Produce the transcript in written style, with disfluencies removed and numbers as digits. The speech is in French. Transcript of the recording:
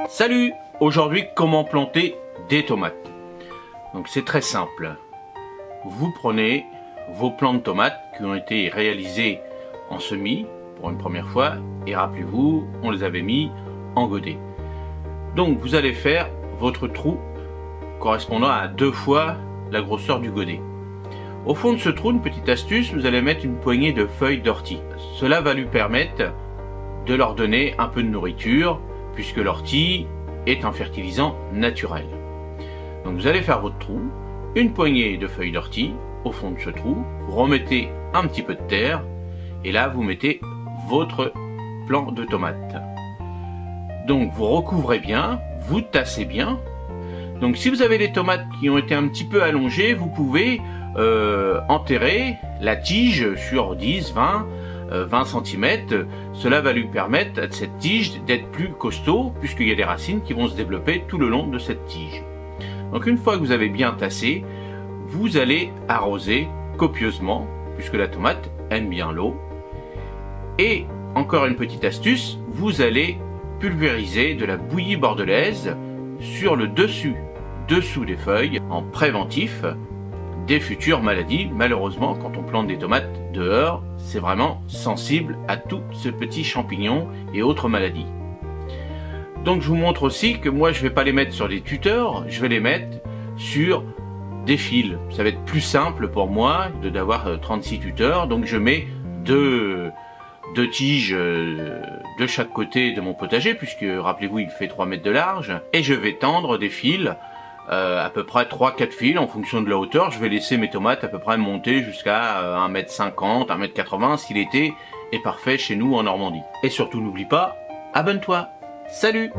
Salut! Aujourd'hui, comment planter des tomates? Donc c'est très simple. Vous prenez vos plants de tomates qui ont été réalisés en semis pour une première fois et rappelez-vous, on les avait mis en godet. Donc vous allez faire votre trou correspondant à 2 fois la grosseur du godet. Au fond de ce trou, une petite astuce, vous allez mettre une poignée de feuilles d'ortie. Cela va lui permettre de leur donner un peu de nourriture puisque l'ortie est un fertilisant naturel. Donc vous allez faire votre trou, une poignée de feuilles d'ortie au fond de ce trou, vous remettez un petit peu de terre et là vous mettez votre plant de tomates. Donc vous recouvrez bien, vous tassez bien. Donc si vous avez des tomates qui ont été un petit peu allongées, vous pouvez enterrer la tige sur 10, 20 cm. Cela va lui permettre à cette tige d'être plus costaud puisqu'il y a des racines qui vont se développer tout le long de cette tige. Donc une fois que vous avez bien tassé, vous allez arroser copieusement puisque la tomate aime bien l'eau. Et encore une petite astuce, vous allez pulvériser de la bouillie bordelaise sur le dessous des feuilles en préventif des futures maladies. Malheureusement, quand on plante des tomates dehors, c'est vraiment sensible à tous ces petits champignons et autres maladies. Donc je vous montre aussi que moi je vais pas les mettre sur des tuteurs, je vais les mettre sur des fils. Ça va être plus simple pour moi d'avoir 36 tuteurs, donc je mets deux tiges de chaque côté de mon potager, puisque rappelez-vous il fait 3 mètres de large, et je vais tendre des fils, à peu près 3-4 fils en fonction de la hauteur. Je vais laisser mes tomates à peu près monter jusqu'à 1m50, 1m80 si l'été est parfait chez nous en Normandie. Et surtout n'oublie pas, abonne-toi. Salut!